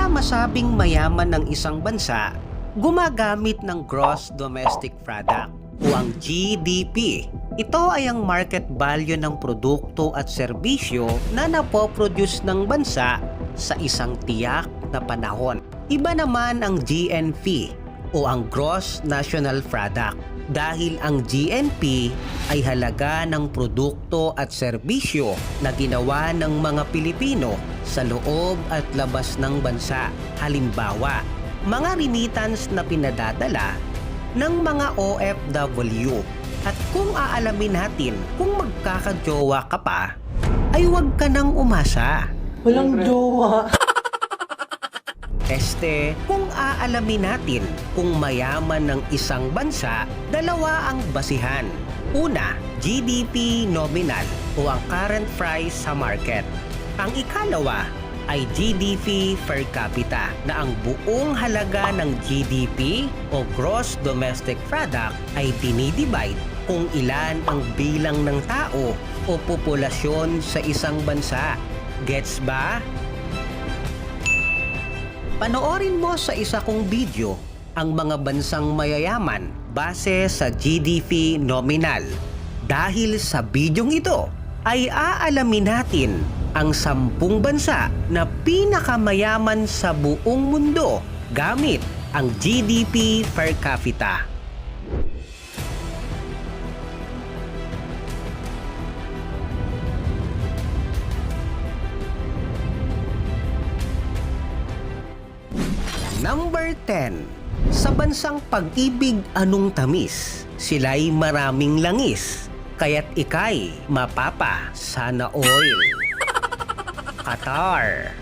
Para masabing mayaman ng isang bansa, gumagamit ng Gross Domestic Product o ang GDP. Ito ay ang market value ng produkto at serbisyo na napoproduce ng bansa sa isang tiyak na panahon. Iba naman ang GNP o ang Gross National Product dahil ang GNP ay halaga ng produkto at serbisyo na ginawa ng mga Pilipino sa loob at labas ng bansa. Halimbawa, mga remittance na pinadadala ng mga OFW. At kung aalamin natin kung magkakajowa ka pa, ay huwag ka nang umasa. Walang jowa. Kung aalamin natin kung mayaman ng isang bansa, dalawa ang basihan. Una, GDP nominal o ang current price sa market. Ang ikalawa ay GDP per capita na ang buong halaga ng GDP o Gross Domestic Product ay dinidivide kung ilan ang bilang ng tao o populasyon sa isang bansa. Gets ba? Panoorin mo sa isa kong video ang mga bansang mayayaman base sa GDP nominal. Dahil sa bidyong ito ay aalamin natin ang 10 bansa na pinakamayaman sa buong mundo gamit ang GDP per capita. Number 10. Sa bansang pag-ibig anong tamis, sila'y maraming langis, kaya't ika'y mapapa sana oil. Qatar.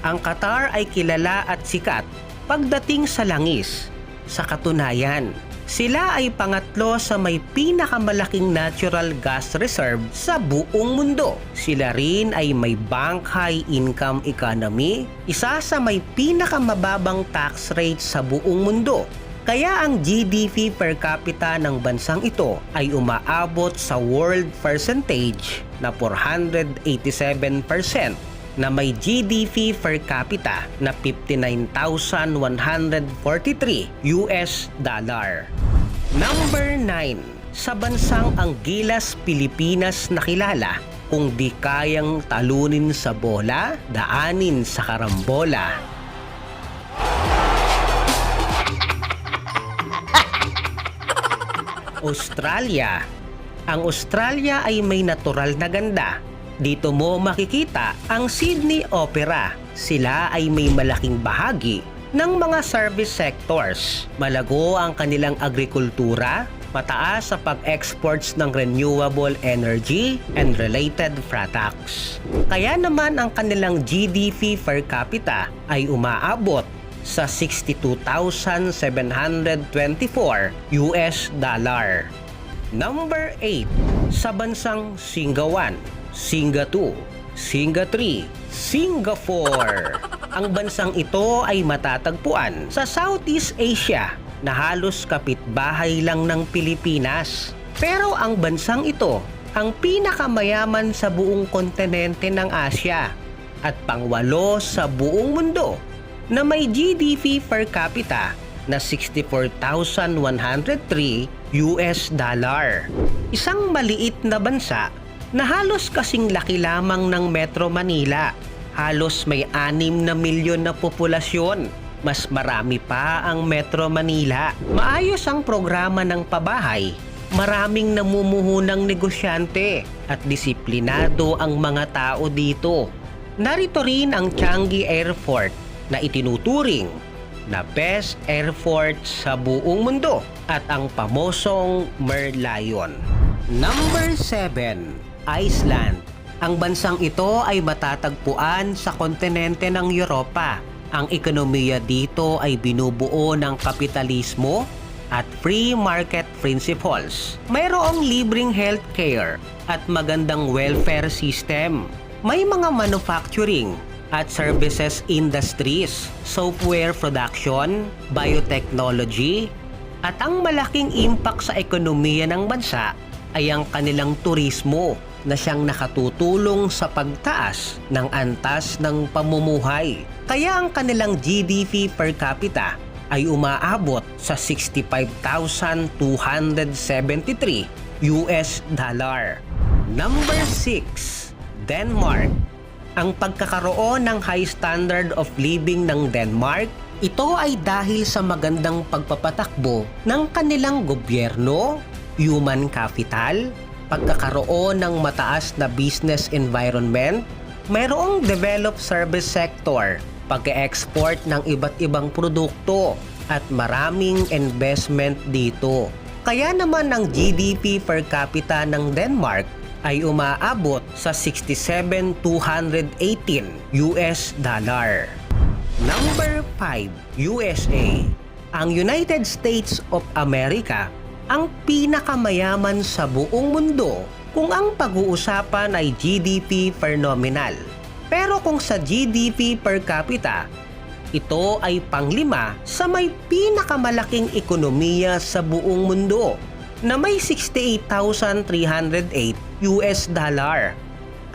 Ang Qatar ay kilala at sikat pagdating sa langis. Sa katunayan, sila ay pangatlo sa may pinakamalaking natural gas reserve sa buong mundo. Sila rin ay may bank high income economy, isa sa may pinakamababang tax rate sa buong mundo. Kaya ang GDP per capita ng bansang ito ay umaabot sa world percentage na 487% na may GDP per capita na $59,143. Number 9. Sa bansang ang Gilas Pilipinas nakilala, kung di kayang talunin sa bola, daanin sa karambola. Australia. Ang Australia ay may natural na ganda. Dito mo makikita ang Sydney Opera. Sila ay may malaking bahagi ng mga service sectors. Malago ang kanilang agrikultura, mataas sa pag-exports ng renewable energy and related products. Kaya naman ang kanilang GDP per capita ay umaabot sa $62,724. Number 8. Sa bansang Singawan, Singa 2, Singa 3, Singapore. Ang bansang ito ay matatagpuan sa Southeast Asia na halos kapitbahay lang ng Pilipinas. Pero ang bansang ito ang pinakamayaman sa buong kontinente ng Asya at pangwalo sa buong mundo na may GDP per capita na $64,103. Isang maliit na bansa na halos kasing laki lamang ng Metro Manila. Halos may 6 na milyon na populasyon. Mas marami pa ang Metro Manila. Maayos ang programa ng pabahay. Maraming namumuhunang negosyante at disiplinado ang mga tao dito. Narito rin ang Changi Airport na itinuturing na best airport sa buong mundo at ang pamosong Merlion. Number 7. Iceland. Ang bansang ito ay matatagpuan sa kontinente ng Europa. Ang ekonomiya dito ay binubuo ng kapitalismo at free market principles. Mayroong libreng healthcare at magandang welfare system. May mga manufacturing at services industries, software production, biotechnology, at ang malaking impact sa ekonomiya ng bansa ay ang kanilang turismo na siyang nakatutulong sa pagtaas ng antas ng pamumuhay. Kaya ang kanilang GDP per capita ay umaabot sa $65,273. Number 6, Denmark. Ang pagkakaroon ng high standard of living ng Denmark, ito ay dahil sa magandang pagpapatakbo ng kanilang gobyerno, human capital, pagkakaroon ng mataas na business environment, mayroong developed service sector, pag-export ng iba't ibang produkto, at maraming investment dito. Kaya naman ang GDP per capita ng Denmark ay umaabot sa $67,218. Number 5, USA. Ang United States of America ang pinakamayaman sa buong mundo kung ang pag-uusapan ay GDP per nominal. Pero kung sa GDP per capita, ito ay panglima sa may pinakamalaking ekonomiya sa buong mundo na may $68,308.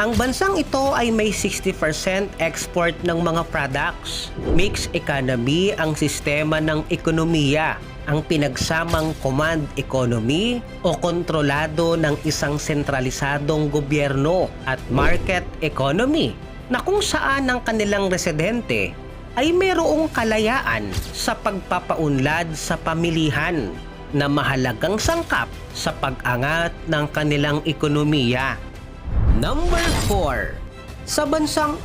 Ang bansang ito ay may 60% export ng mga products. Mixed economy ang sistema ng ekonomiya, ang pinagsamang command economy o kontrolado ng isang sentralisadong gobyerno at market economy na kung saan ang kanilang residente ay mayroong kalayaan sa pagpapaunlad sa pamilihan na mahalagang sangkap sa pag-angat ng kanilang ekonomiya. Number 4. Sa bansang,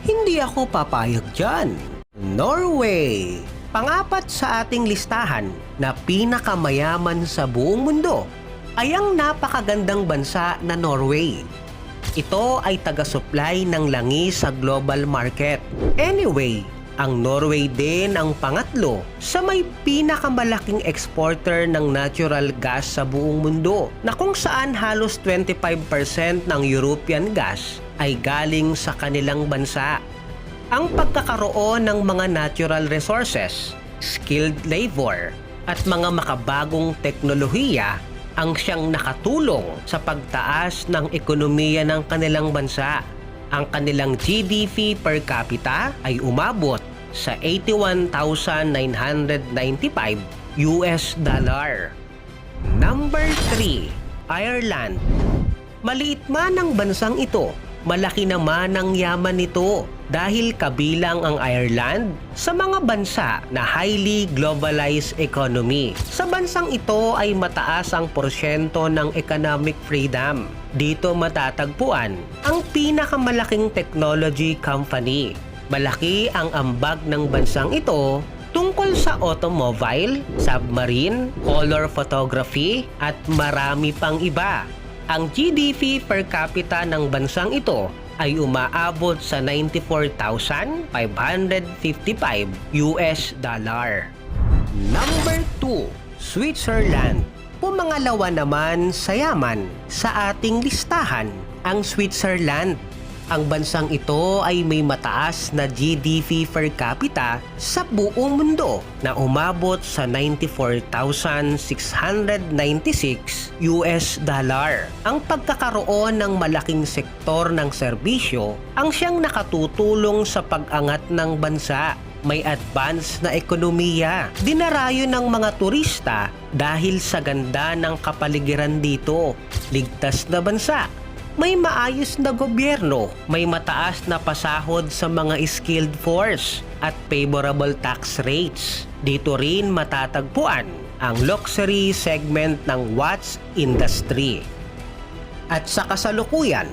hindi ako papayag dyan. Norway. Pang-apat sa ating listahan na pinakamayaman sa buong mundo ay ang napakagandang bansa na Norway. Ito ay taga-supply ng langis sa global market. Anyway, ang Norway din ang pangatlo sa may pinakamalaking exporter ng natural gas sa buong mundo na kung saan halos 25% ng European gas ay galing sa kanilang bansa. Ang pagkakaroon ng mga natural resources, skilled labor, at mga makabagong teknolohiya ang siyang nakatulong sa pagtaas ng ekonomiya ng kanilang bansa. Ang kanilang GDP per capita ay umabot sa $81,995. Number 3, Ireland. Maliit man ang bansang ito, malaki naman ang yaman nito dahil kabilang ang Ireland sa mga bansa na highly globalized economy. Sa bansang ito ay mataas ang porsyento ng economic freedom. Dito matatagpuan ang pinakamalaking technology company. Malaki ang ambag ng bansang ito tungkol sa automobile, submarine, color photography at marami pang iba. Ang GDP per capita ng bansang ito ay umaabot sa $94,555. Number 2, Switzerland. Pumangalawa naman sa yaman sa ating listahan ang Switzerland. Ang bansang ito ay may mataas na GDP per capita sa buong mundo na umabot sa $94,696. Ang pagkakaroon ng malaking sektor ng serbisyo ang siyang nakatutulong sa pag-angat ng bansa. May advanced na ekonomiya. Dinarayo ng mga turista dahil sa ganda ng kapaligiran dito. Ligtas na bansa. May maayos na gobyerno, may mataas na pasahod sa mga skilled force at favorable tax rates. Dito rin matatagpuan ang luxury segment ng watch industry. At sa kasalukuyan,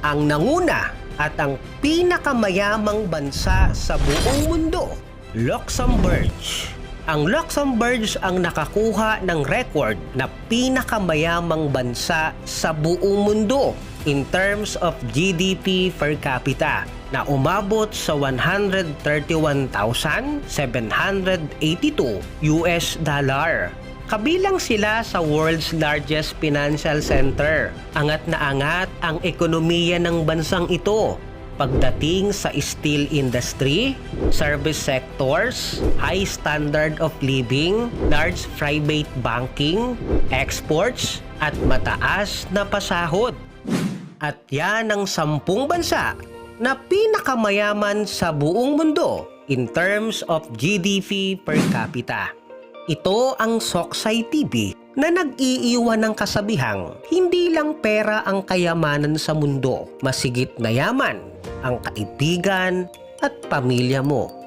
ang nanguna at ang pinakamayamang bansa sa buong mundo, Luxembourg. Ang Luxembourg ang nakakuha ng record na pinakamayamang bansa sa buong mundo in terms of GDP per capita na umabot sa $131,782. Kabilang sila sa world's largest financial center. Angat na angat ang ekonomiya ng bansang ito pagdating sa steel industry, service sectors, high standard of living, large private banking, exports, at mataas na pasahod. At yan ang 10 bansa na pinakamayaman sa buong mundo in terms of GDP per capita. Ito ang Soksay TV na nag-iiwan ng kasabihang hindi lang pera ang kayamanan sa mundo, masigit na yaman ang kaibigan at pamilya mo.